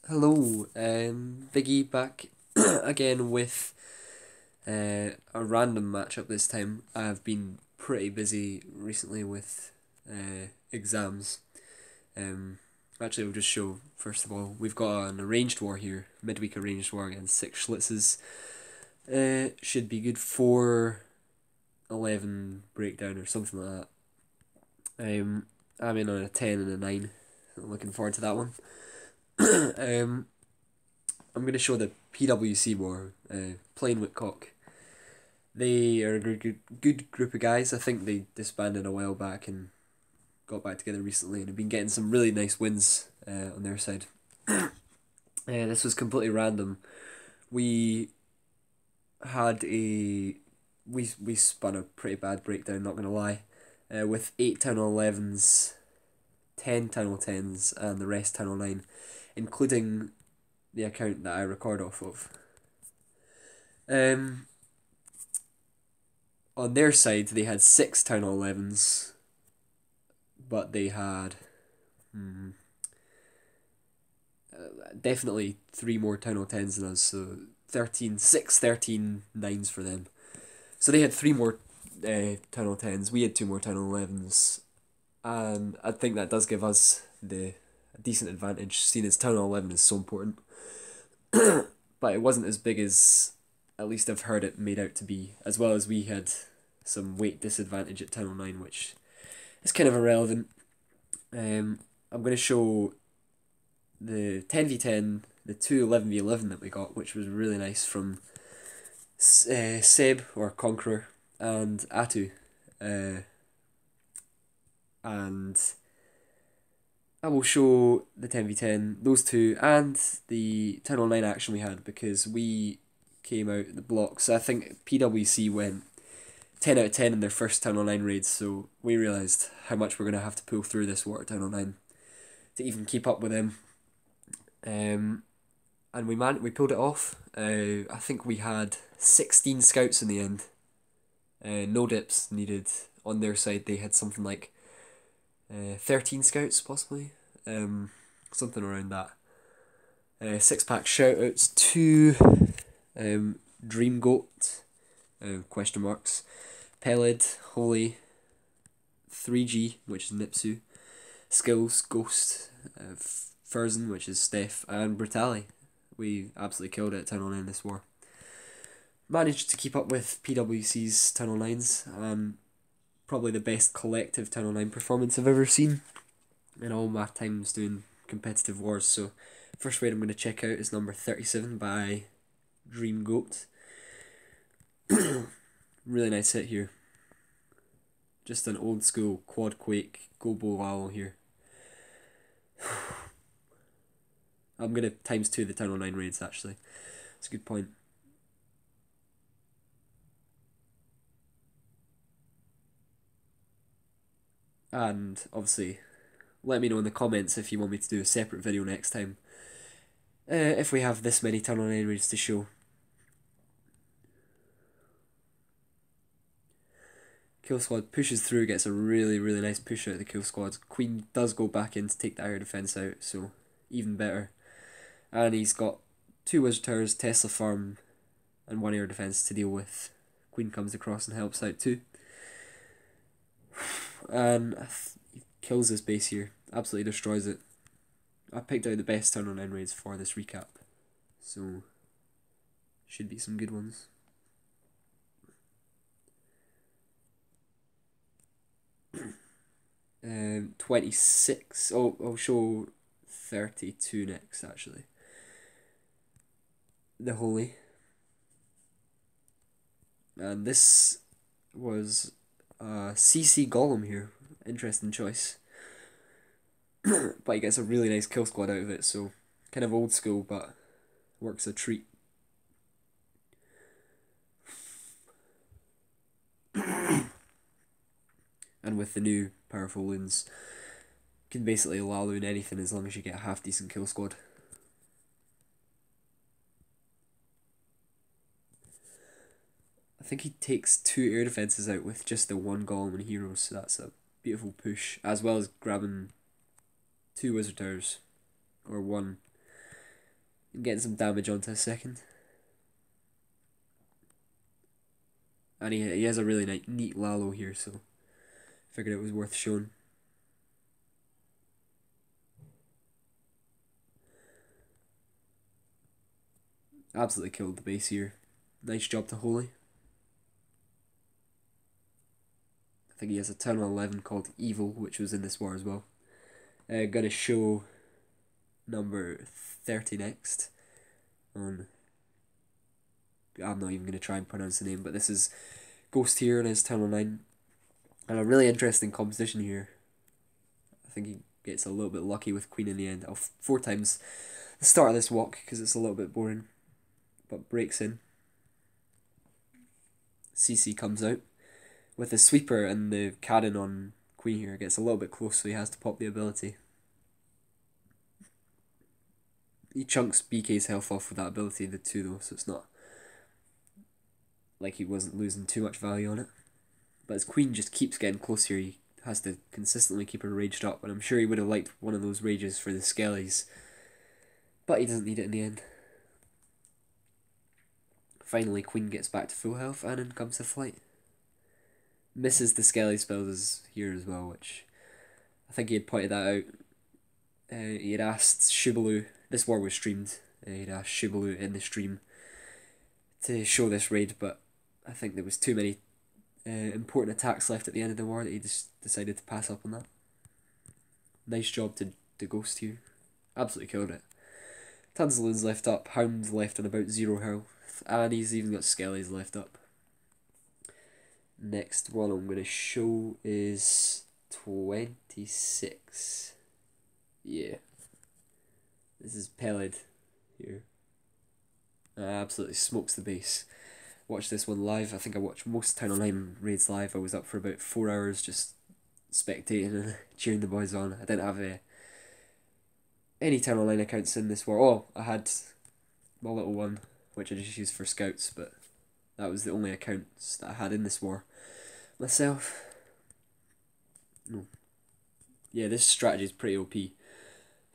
Hello, Biggie back again with a random matchup this time. I've been pretty busy recently with exams. Um, Actually, we'll just show first of all we've got an arranged war here, midweek arranged war against six Schlitzes. Should be good for 11 breakdown or something like that. I'm in on a 10 and a 9. I'm looking forward to that one. um, I'm going to show the PwC war, Plain Whitcock. They are a good group of guys. I think they disbanded a while back and got back together recently and have been getting some really nice wins on their side. This was completely random. We had we spun a pretty bad breakdown, not gonna lie, with 8 Town Hall 11s, 10 Town Hall 10s, and the rest Town Hall 9, including the account that I record off of. Um, on their side, they had 6 Town Hall 11s, but they had definitely 3 more Town Hall 10s than us, so 13 9s for them. So they had 3 more Town Hall 10s, we had 2 more Town Hall 11s, and I think that does give us the decent advantage, seeing as Town Hall 11 is so important. But it wasn't as big as at least I've heard it made out to be, as well as we had some weight disadvantage at Town Hall 9, which is kind of irrelevant. I'm going to show the 10v10, the 2 11v11 that we got, which was really nice from Seb, or Conqueror, and Atu. And I will show the 10v10, those two, and the Town Hall 9 action we had, because we came out the blocks. I think PwC went 10 out of 10 in their first Town Hall 9 raids, so we realised how much we're going to have to pull through this war at Town Hall 9 to even keep up with them. And we pulled it off. I think we had 16 scouts in the end. No dips needed. On their side, they had something like 13 scouts, possibly. Something around that. 6-pack shoutouts to Dream Goat, question marks, Pelid, Holy, 3G, which is Nipsu, Skills, Ghost, Furzin, which is Steph, and Brutali. We absolutely killed it at Town Hall 9 this war. Managed to keep up with PwC's Town Hall 9s. Probably the best collective Town Hall 9 performance I've ever seen in all my times doing competitive wars. So, first raid I'm going to check out is number 37 by Dream Goat. Really nice hit here. Just an old school quad quake go bow owl here. I'm going to times 2 the Town Hall 9 raids actually. That's a good point. And obviously, let me know in the comments if you want me to do a separate video next time. If we have this many Town Hall 9 raids to show. Kill squad pushes through, gets a really nice push out of the kill squad. Queen does go back in to take the air defense out, so even better. And he's got 2 wizard towers, Tesla farm, and 1 air defense to deal with. Queen comes across and helps out too. And he kills this base here, absolutely destroys it. I picked out the best Town Hall 9 raids for this recap, so should be some good ones. 26. Oh, I'll show 32 next actually. The Holy. And this was CC Golem here. Interesting choice. But he gets a really nice kill squad out of it, so kind of old school, but works a treat. And with the new powerful loons, you can basically laloon anything as long as you get a half decent kill squad. I think he takes 2 air defenses out with just the 1 golem and heroes, so that's a beautiful push, as well as grabbing 2 wizard towers, or 1. and getting some damage onto a second. And he has a really neat Lalo here, so figured it was worth showing. Absolutely killed the base here. Nice job to Holy. I think he has a turn 11 called Evil, which was in this war as well. Gonna show number 30 next. I'm not even going to try and pronounce the name, but this is Ghost here in his turn 9. And a really interesting composition here. I think he gets a little bit lucky with Queen in the end. 4 times the start of this walk because it's a little bit boring. But breaks in. CC comes out with the sweeper and the cannon on Queen here. Gets a little bit close, so he has to pop the ability. He chunks BK's health off with that ability, the 2 though, so it's not like he wasn't losing too much value on it. But his Queen just keeps getting close here. He has to consistently keep her raged up, and I'm sure he would have liked one of those rages for the Skellies. But he doesn't need it in the end. Finally, Queen gets back to full health, and in comes the flight. Misses the Skelly spells here as well, which I think he had pointed that out. He had asked Shubalu, this war was streamed, he'd asked Shubalu in the stream to show this raid, but I think there was too many important attacks left at the end of the war that he just decided to pass up on that. Nice job to Ghost here. Absolutely killed it. Tons of loons left up, Hounds left on about 0 health, and he's even got Skellies left up. Next one I'm going to show is 26. Yeah. This is Peled here. Absolutely smokes the base. Watched this one live. I think I watched most Town Online raids live. I was up for about 4 hours just spectating and cheering the boys on. I didn't have any Town Online accounts in this war. Oh, I had my little one, which I just used for scouts, but that was the only accounts that I had in this war myself. No. Yeah, this strategy is pretty OP. I've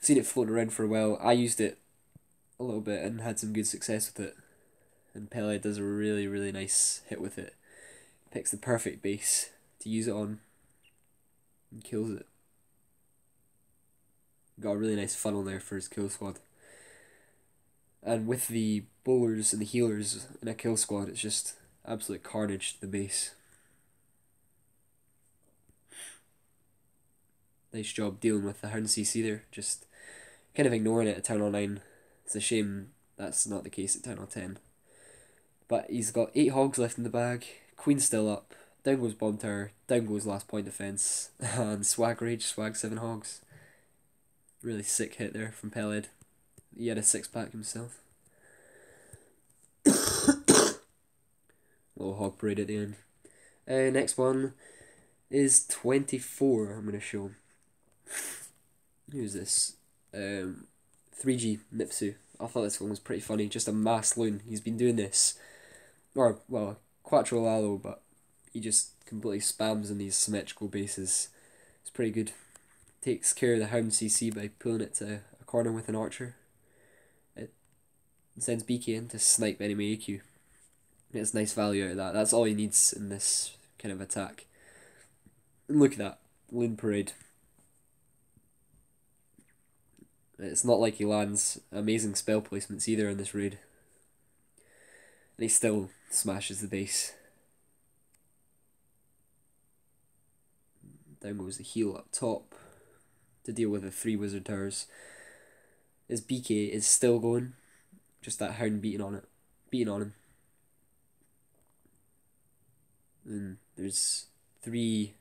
seen it floating around for a while. I used it a little bit and had some good success with it. And Pele does a really nice hit with it. Picks the perfect base to use it on and kills it. Got a really nice funnel there for his kill squad. And with the bowlers and the healers in a kill squad, it's just absolute carnage to the base. Nice job dealing with the Hound CC there. Just kind of ignoring it at Town Hall 9. It's a shame that's not the case at Town Hall 10. But he's got 8 hogs left in the bag. Queen's still up. Down goes Bomb Tower. Down goes Last Point Defense. And Swag Rage, Swag 7 hogs. Really sick hit there from Peled. He had a 6-pack himself. Little hog parade at the end. Next one is 24. I'm going to show. Who's this? 3G Nipsu. I thought this one was pretty funny. Just a mass loon. He's been doing this. Or, well, Quattro Lalo, but he just completely spams in these symmetrical bases. It's pretty good. Takes care of the Hound CC by pulling it to a corner with an archer. It sends BK in to snipe enemy AQ. Gets nice value out of that. That's all he needs in this kind of attack. And look at that. Loon parade. It's not like he lands amazing spell placements either in this raid. And he still smashes the base. Down goes the heal up top to deal with the 3 wizard towers. His BK is still going. Just that Hound beating on him. And there's 3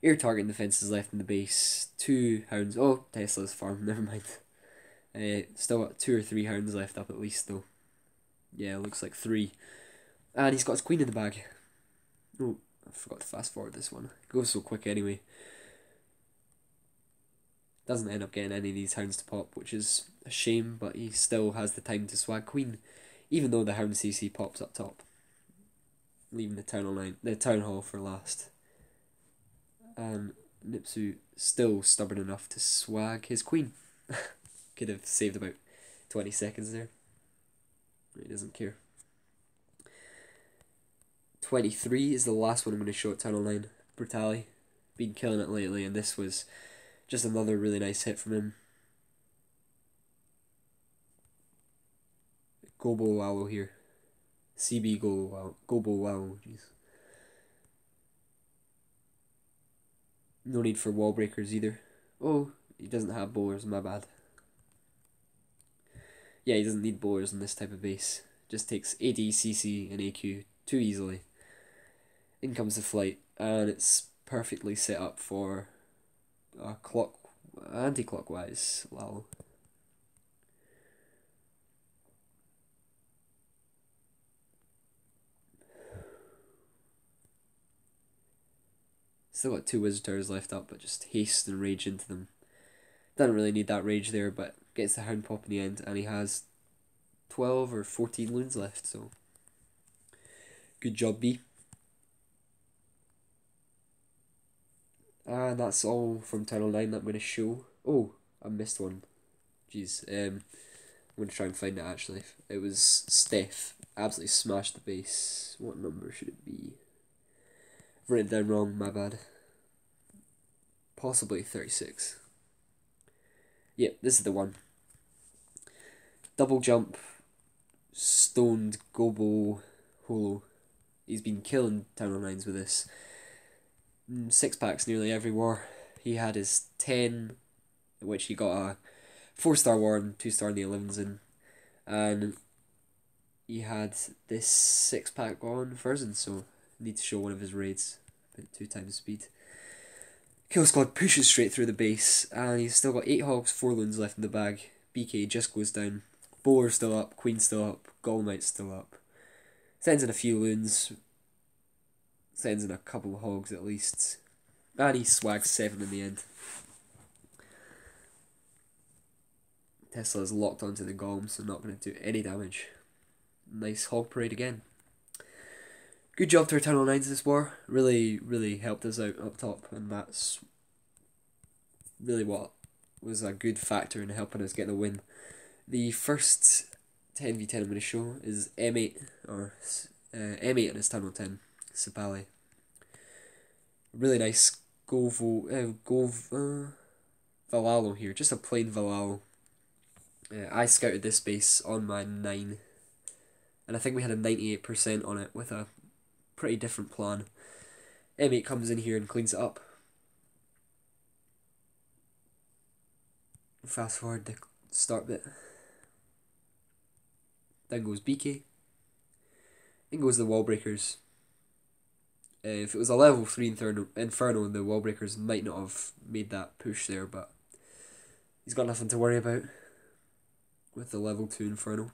air targeting defenses left in the base. 2 Hounds. Oh, Tesla's farm, never mind. Still got 2 or 3 Hounds left up at least though. Yeah, it looks like 3. And he's got his Queen in the bag. Oh, I forgot to fast forward this one. It goes so quick anyway. Doesn't end up getting any of these Hounds to pop, which is a shame, but he still has the time to swag Queen, even though the Hound CC pops up top. Leaving the town hall for last. And Nipsu still stubborn enough to swag his Queen. Could have saved about 20 seconds there. He doesn't care. 23 is the last one I'm going to show at Tunnel 9. Brutali. Been killing it lately, and this was just another really nice hit from him. Gobo Wallow here. CB Gobo Wallow, jeez. No need for wall breakers either. Oh, he doesn't have bowlers, my bad. Yeah, he doesn't need bowlers on this type of base. Just takes AD, CC, and AQ too easily. In comes the flight, and it's perfectly set up for a anti-clockwise Lalo. Still got 2 Wizard Towers left up, but just haste and rage into them. Doesn't really need that rage there, but gets the Hound Pop in the end, and he has 12 or 14 loons left, so good job, B. And that's all from Tunnel 9 that I'm going to show. Oh, I missed one. Jeez, I'm going to try and find it actually. It was Steph. Absolutely smashed the base. What number should it be? I've written it down wrong, my bad. Possibly 36. Yep, this is the one. Double jump, stoned Gobo Holo. He's been killing Tunnel 9s with this. 6 packs nearly every war. He had his 10, in which he got a 4-star war and 2-star in the 11s in. And he had this 6-pack on Furzen, so need to show one of his raids. 2 times speed. Kill Squad pushes straight through the base, and he's still got 8 hogs, 4 loons left in the bag. BK just goes down. Bowler still up, Queen still up, Golmite still up. Sends in a few loons. Sends in a couple of hogs at least. And he swags 7 in the end. Tesla's locked onto the Golem, so not going to do any damage. Nice hog parade again. Good job to our Tunnel 9s this war. Really, really helped us out up top, and that's really what was a good factor in helping us get the win. The first 10v10 I'm going to show is M8, or M8 in his Tunnel 10, Sapali. Really nice Valalo here, just a plain Valalo. I scouted this base on my 9, and I think we had a 98% on it with a pretty different plan. M8 comes in here and cleans it up. Fast forward the start bit. Then goes BK. Then goes the wall breakers. If it was a level 3 Inferno, the wall breakers might not have made that push there, but he's got nothing to worry about with the level 2 Inferno.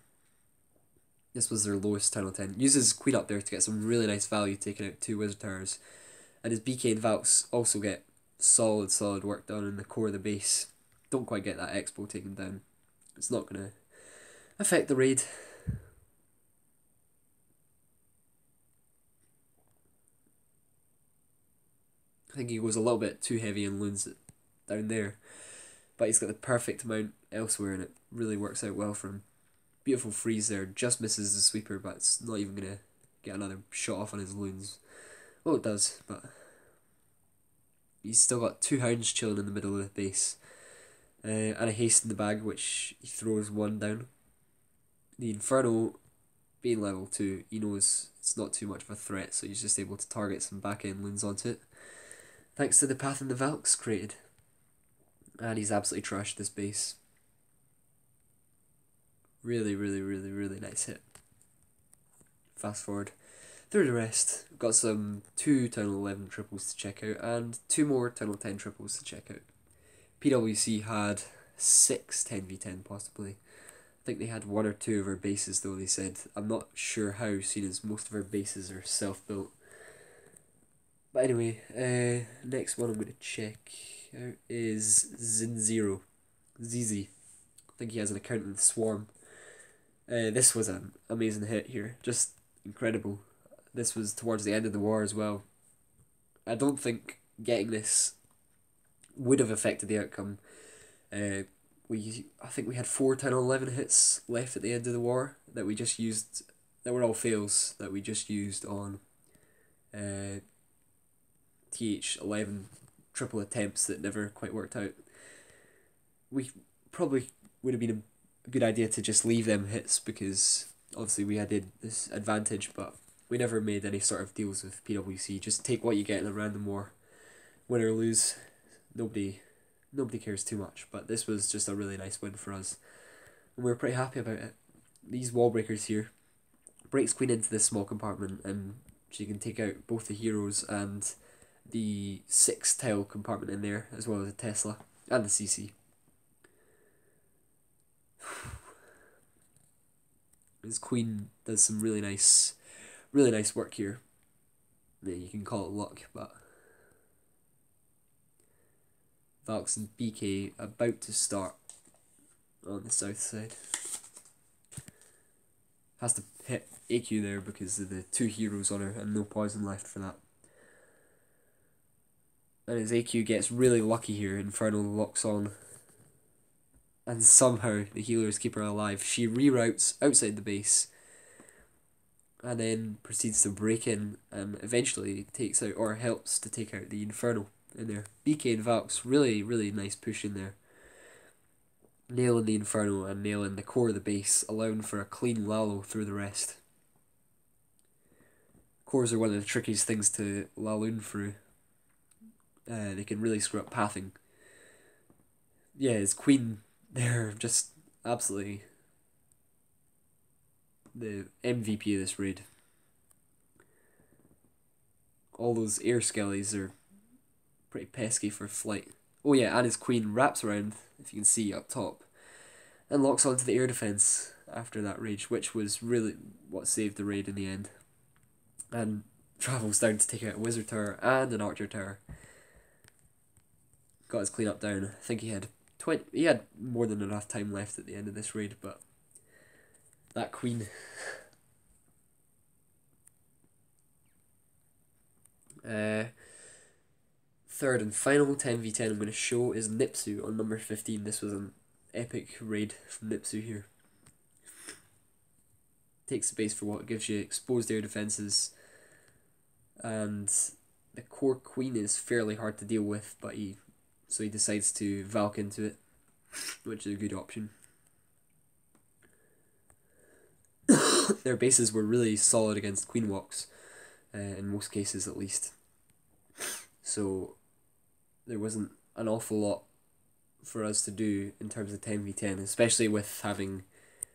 This was their lowest Tunnel 10. Uses Queen up there to get some really nice value, taking out 2 Wizard Towers. And his BK and Valks also get solid work done in the core of the base. Don't quite get that Expo taken down. It's not going to affect the raid. I think he goes a little bit too heavy in loons down there. But he's got the perfect amount elsewhere, and it really works out well for him. Beautiful freeze there, just misses the sweeper, but it's not even going to get another shot off on his loons. Well, it does, but he's still got 2 hounds chilling in the middle of the base. And a haste in the bag, which he throws 1 down. The Inferno, being level 2, he knows it's not too much of a threat, so he's just able to target some back end loons onto it. Thanks to the path and the Valks created. And he's absolutely trashed this base. Really nice hit. Fast forward through the rest. Got some 2 Tunnel 11 triples to check out, and 2 more Tunnel 10 triples to check out. PwC had 6 10v10 possibly. I think they had 1 or 2 of our bases though, they said. I'm not sure how, seeing as most of our bases are self-built. But anyway, next one I'm going to check out is Zinzero. ZZ. I think he has an account in the Swarm. This was an amazing hit here. Just incredible. This was towards the end of the war as well. I don't think getting this would have affected the outcome. I think we had 4 10 11 hits left at the end of the war that we just used, that were all fails, that we just used on th9 triple attempts that never quite worked out. We probably would have been a good idea to just leave them hits, because obviously we had this advantage, but we never made any sort of deals with PwC. Just take what you get in a random war, win or lose. Nobody cares too much, but this was just a really nice win for us, and we were pretty happy about it. These wall breakers here breaks Queen into this small compartment, and she can take out both the heroes and the 6 tile compartment in there, as well as the Tesla and the CC. His Queen does some really nice work here. Yeah, you can call it luck, but Valks and BK about to start on the south side. Has to hit AQ there because of the 2 heroes on her and no poison left for that. And his AQ gets really lucky here. Inferno locks on, and somehow the healers keep her alive. She reroutes outside the base and then proceeds to break in and eventually takes out, or helps to take out, the Inferno in there. BK and Valks, really nice push in there. Nailing the Inferno and nailing the core of the base, allowing for a clean Lalo through the rest. Cores are one of the trickiest things to Laloon through. They can really screw up pathing. Yeah, his Queen there, just absolutely the MVP of this raid. All those air skellies are pretty pesky for flight. Oh yeah, and his Queen wraps around, if you can see up top, and locks onto the air defense after that rage, which was really what saved the raid in the end. And travels down to take out a Wizard Tower and an Archer Tower. Got his cleanup down. I think he had more than enough time left at the end of this raid, but that Queen. Third and final 10v10 I'm going to show is Nipsu on number 15. This was an epic raid from Nipsu here. Takes the base for what it gives you, exposed air defenses, and the core Queen is fairly hard to deal with, but he decides to Valk into it, which is a good option. Their bases were really solid against Queen walks, in most cases at least. So there wasn't an awful lot for us to do in terms of 10v10, especially with having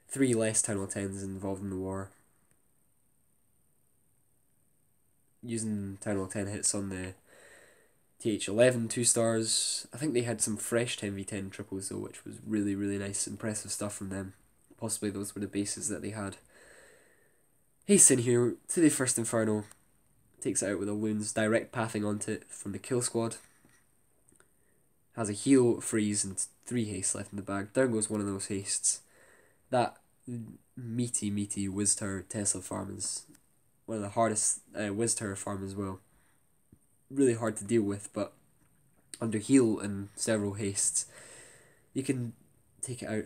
3 less Town Hall 10s involved in the war. Using Town Hall 10 hits on the th11 2 stars. I think they had some fresh 10v10 triples though, which was really nice, impressive stuff from them. Possibly those were the bases that they had. Haste in here to the first Inferno, takes it out with a Loons, direct pathing onto it from the kill squad. Has a heal, freeze, and 3 haste left in the bag. Down goes one of those hastes. That meaty Wiz Tower Tesla farm is one of the hardest Wiz Tower farm as well. Really hard to deal with, but under heal and several hastes, you can take it out.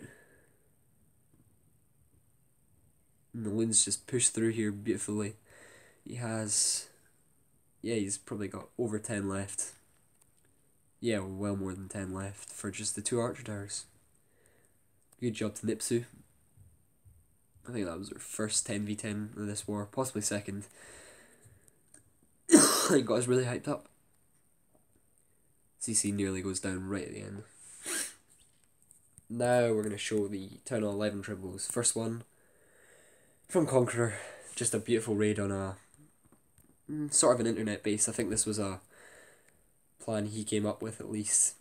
And the Loons just push through here beautifully. He has, yeah, he's probably got over 10 left. Yeah, well more than 10 left for just the 2 Archer Towers. Good job to Nipsu. I think that was our first 10v10 of this war, possibly second. He got us really hyped up. CC nearly goes down right at the end. Now we're going to show the Town Hall 11 triples. First one from Conqueror. Just a beautiful raid on a sort of an internet base. I think this was a plan he came up with at least.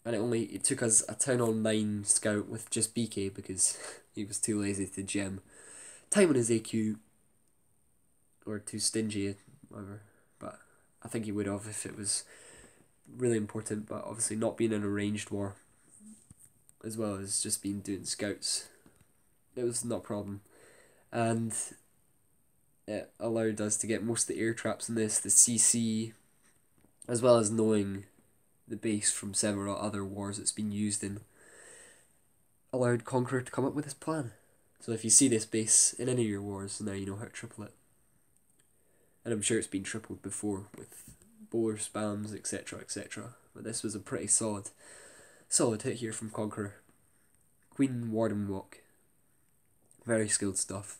And it took us a Town Hall 9 scout with just BK because he was too lazy to gem time on his AQ, or too stingy, whatever. But I think he would have if it was really important, but obviously not being in a ranged war, as well as just doing scouts, it was not a problem. And it allowed us to get most of the air traps in this, the CC, as well as knowing the base from several other wars it's been used in. allowed Conqueror to come up with this plan. So if you see this base in any of your wars, now you know how to triple it. And I'm sure it's been tripled before with bowler spams, etc, etc. But this was a pretty solid hit here from Conqueror. Queen Warden Walk. Very skilled stuff.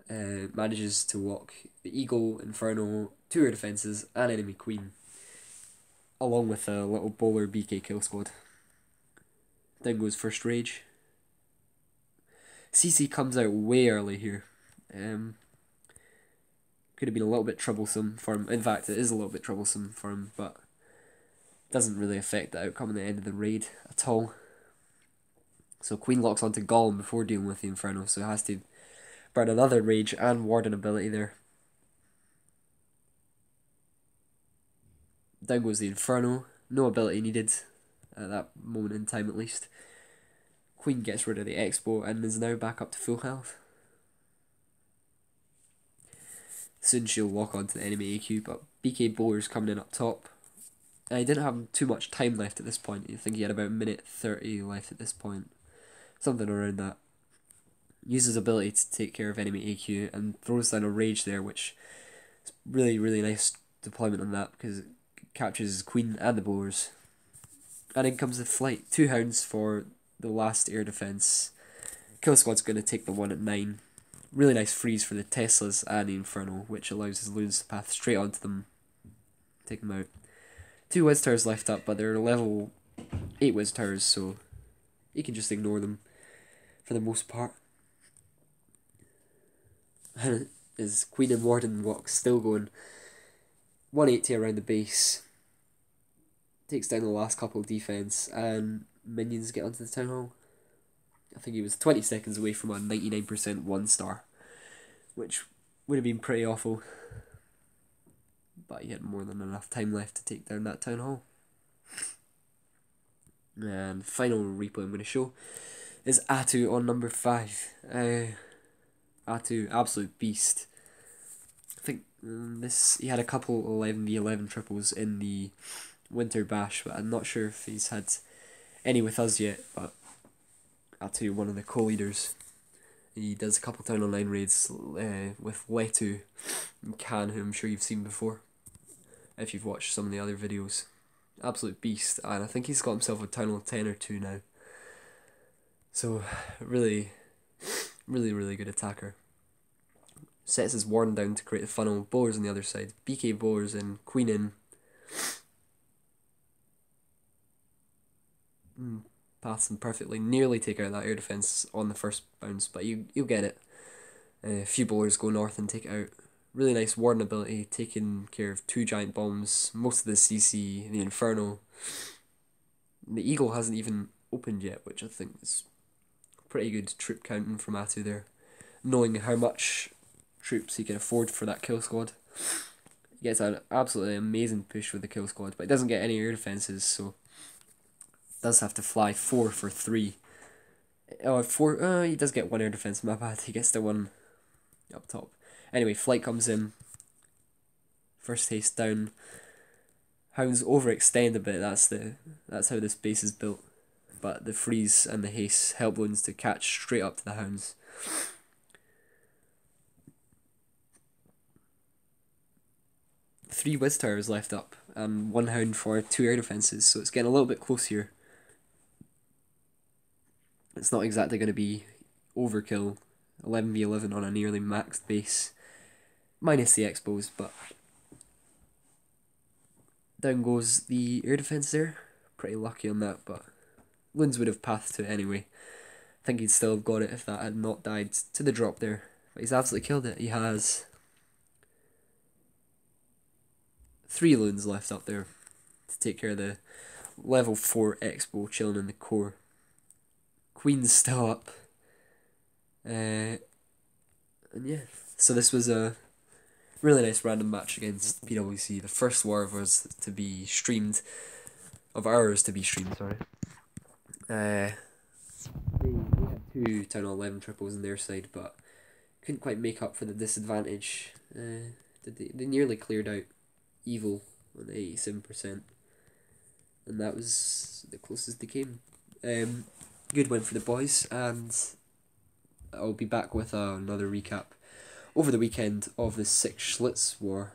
Manages to walk the Eagle, Inferno, 2 air defences, and enemy Queen, along with a little bowler BK kill squad. Then goes first rage. CC comes out way early here. Could have been a little bit troublesome for him. In fact, it is a little bit troublesome for him, but doesn't really affect the outcome at the end of the raid at all. So Queen locks onto Golem before dealing with the Inferno, so it has to burn another Rage and Warden ability there. Down goes the Inferno. No ability needed at that moment in time at least. Queen gets rid of the Expo and is now back up to full health. Soon she'll lock onto the enemy AQ, but BK Bowler's coming in up top. And he didn't have too much time left at this point. I think he had about a minute 30 left at this point. Something around that. Uses ability to take care of enemy AQ and throws down a Rage there, which is really, really nice deployment on that because it captures Queen and the Bowlers. And in comes the Flight. 2 Hounds for the last air defense. Kill Squad's going to take the one at 9. Really nice freeze for the Teslas and the Inferno, which allows his loons to path straight onto them. Take them out. 2 Wiz Towers left up, but they're level 8 Wiz Towers, so you can just ignore them for the most part. His Queen and Warden walk still going. 180 around the base. Takes down the last couple of defense, and minions get onto the Town Hall. I think he was 20 seconds away from a 99% 1-star, which would have been pretty awful. But he had more than enough time left to take down that Town Hall. And final replay I'm going to show is Atu on number 5. Atu, absolute beast. I think he had a couple 11v11 triples in the Winter Bash, but I'm not sure if he's had any with us yet. But Atu, one of the co-leaders. He does a couple Town Hall 9 raids with Letu and Can, who I'm sure you've seen before if you've watched some of the other videos. Absolute beast, and I think he's got himself a Town Hall 10 or 2 now. So, really, really, really good attacker. Sets his Warden down to create a funnel. Bowlers on the other side. BK Bowlers in, Queen in. Paths them perfectly. Nearly take out that air defense on the first bounce, but you'll get it. A few bowlers go north and take it out. Really nice Warden ability, taking care of 2 giant bombs, most of the CC, the Inferno. The Eagle hasn't even opened yet, which I think is pretty good troop counting from Atu there. Knowing how much troops he can afford for that kill squad. He gets an absolutely amazing push with the kill squad, but he doesn't get any air defenses, so does have to fly 4 for 3. He does get 1 air defense, my bad. He gets the one up top. Anyway, Flight comes in. First haste down. Hounds overextend a bit, that's how this base is built. But the freeze and the haste help loons to catch straight up to the hounds. Three Wiz Towers left up, and 1 hound for 2 air defences, so it's getting a little bit close here. It's not exactly going to be overkill, 11v11 on a nearly maxed base, minus the expos, but down goes the air defense there. Pretty lucky on that, but loons would have pathed to it anyway. I think he'd still have got it if that had not died to the drop there, but he's absolutely killed it. He has 3 loons left up there to take care of the level 4 expo chilling in the core. Queen's still up. And yeah, so this was a really nice random match against PwC. The first war of ours to be streamed. Sorry. They had 2 Town Hall 11 triples on their side, but couldn't quite make up for the disadvantage. They nearly cleared out Evil on 87%, and that was the closest they came. good win for the boys, and I'll be back with another recap over the weekend of the Six Schlitz War.